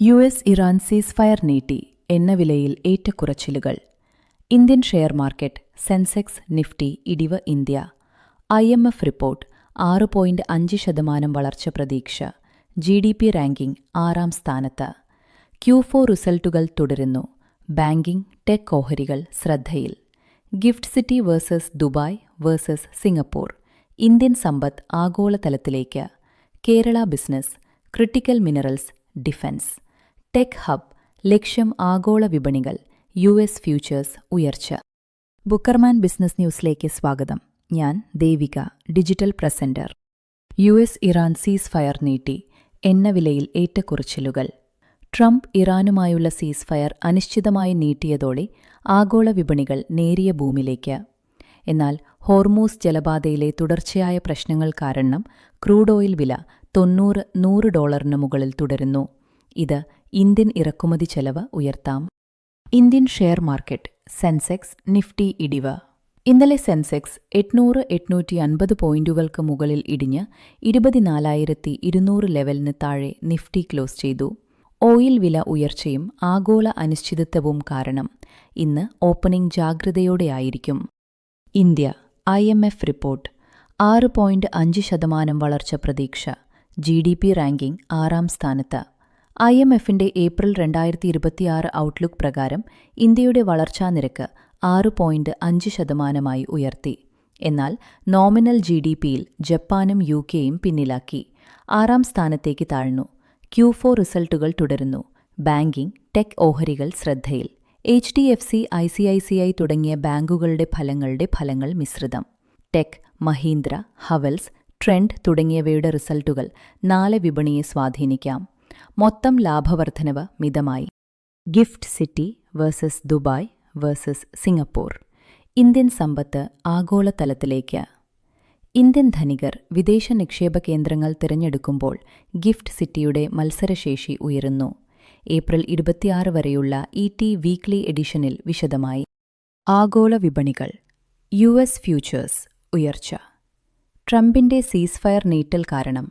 Iran ceasefire നീട്ടി, എണ്ണവിലയിൽ ഏറ്റക്കുറച്ചിലുകൾ. Indian share market, Sensex, Nifty ഇടിവ്. ഇന്ത്യ IMF റിപ്പോർട്ട് 6.5% വളർച്ച പ്രതീക്ഷ. GDP റാങ്കിംഗ് 6-ാം സ്ഥാനത്ത്. Q4 റിസൾട്ടുകൾ തുടരുന്നു. ബാങ്കിംഗ്, ടെക് ഓഹരികൾ ശ്രദ്ധയിൽ. GIFT City versus Dubai versus Singapore. Indian സമ്പത്ത് ആഗോളതലത്തിലേക്ക്. Kerala business, critical minerals, defence. Tech hub, ലക്ഷ്യം ആഗോള വിപണികൾ. US ഫ്യൂച്ചേഴ്സ് ഉയർച്ച. ബുക്കർമാൻ ബിസിനസ് ന്യൂസിലേക്ക് സ്വാഗതം. ഞാൻ Devika, digital presenter. Iran ceasefire നീട്ടി, എണ്ണവിലയിൽ ഏറ്റക്കുറച്ചിലുകൾ. ട്രംപ് ഇറാനുമായുള്ള സീസ്ഫയർ അനിശ്ചിതമായി നീട്ടിയതോടെ ആഗോള വിപണികൾ നേരിയ ബൂമിലേക്ക്. എന്നാൽ ഹോർമൂസ് ജലപാതയിലെ തുടർച്ചയായ പ്രശ്നങ്ങൾ കാരണം ക്രൂഡ് ഓയിൽ വില $90-100 മുകളിൽ തുടരുന്നു. ഇത് ഇന്ത്യൻ ഇറക്കുമതി ചെലവ് ഉയർത്താം. Indian share market, Sensex, Nifty ഇടിവ്. ഇന്നലെ സെൻസെക്സ് 800-850 പോയിന്റുകൾക്ക് മുകളിൽ ഇടിഞ്ഞ് 24,200 ലെവലിന് താഴെ നിഫ്റ്റി ക്ലോസ് ചെയ്തു. ഓയിൽ വില ഉയർച്ചയും ആഗോള അനിശ്ചിതത്വവും കാരണം ഇന്ന് ഓപ്പണിംഗ് ജാഗ്രതയോടെയായിരിക്കും. ഇന്ത്യ IMF റിപ്പോർട്ട് 6.5% വളർച്ച പ്രതീക്ഷ. GDP റാങ്കിംഗ് 6-ാം സ്ഥാനത്ത്. IMFന്റെ ഏപ്രിൽ 2026 ഔട്ട്ലുക്ക് പ്രകാരം ഇന്ത്യയുടെ വളർച്ചാ നിരക്ക് 6.5% ഉയർത്തി. എന്നാൽ നോമിനൽ GDPയിൽ ജപ്പാനും UKയും പിന്നിലാക്കി 6-ാം സ്ഥാനത്തേക്ക് താഴ്ന്നു. Q4 റിസൾട്ടുകൾ തുടരുന്നു. ബാങ്കിംഗ്, ടെക് ഓഹരികൾ ശ്രദ്ധയിൽ. HDFC, ICICI തുടങ്ങിയ ബാങ്കുകളുടെ ഫലങ്ങൾ മിശ്രിതം. ടെക്, മഹീന്ദ്ര, ഹവൽസ്, ട്രെൻഡ് തുടങ്ങിയവയുടെ റിസൾട്ടുകൾ നാളെ വിപണിയെ സ്വാധീനിക്കാം. മൊത്തം ലാഭവർദ്ധനവ് മിതമായി. GIFT City versus Dubai versus Singapore. Indian സമ്പത്ത് ആഗോളതലത്തിലേക്ക്. ഇന്ത്യൻ ധനികർ വിദേശ നിക്ഷേപ കേന്ദ്രങ്ങൾ തിരഞ്ഞെടുക്കുമ്പോൾ ഗിഫ്റ്റ് സിറ്റിയുടെ മത്സരശേഷി ഉയരുന്നു. ഏപ്രിൽ 26 വരെയുള്ള ET വീക്ക്ലി എഡിഷനിൽ വിശദമായി. ആഗോള വിപണികൾ. US ഫ്യൂച്ചേഴ്സ് ഉയർച്ച. ട്രംപിന്റെ സീസ്ഫയർ നീട്ടൽ കാരണം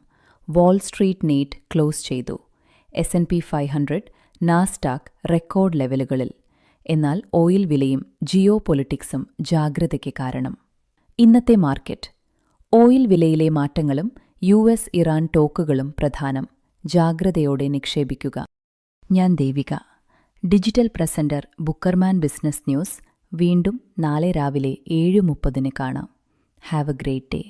വാൾസ്ട്രീറ്റ് നീറ്റ് ക്ലോസ് ചെയ്തു. S&P 500, Nasdaq record ലെവലുകളിൽ. എന്നാൽ ഓയിൽ വിലയും ജിയോ പൊളിറ്റിക്സും ജാഗ്രതയ്ക്ക് കാരണം. ഇന്നത്തെ മാർക്കറ്റ്. ഓയിൽ വിലയിലെ മാറ്റങ്ങളും US ഇറാൻ ടോക്കുകളും പ്രധാനം. ജാഗ്രതയോടെ നിക്ഷേപിക്കുക. ഞാൻ ദേവിക, ഡിജിറ്റൽ പ്രസന്റർ, ബുക്കർമാൻ ബിസിനസ് ന്യൂസ്. വീണ്ടും നാളെ രാവിലെ 7:30 കാണാം. Have a great day.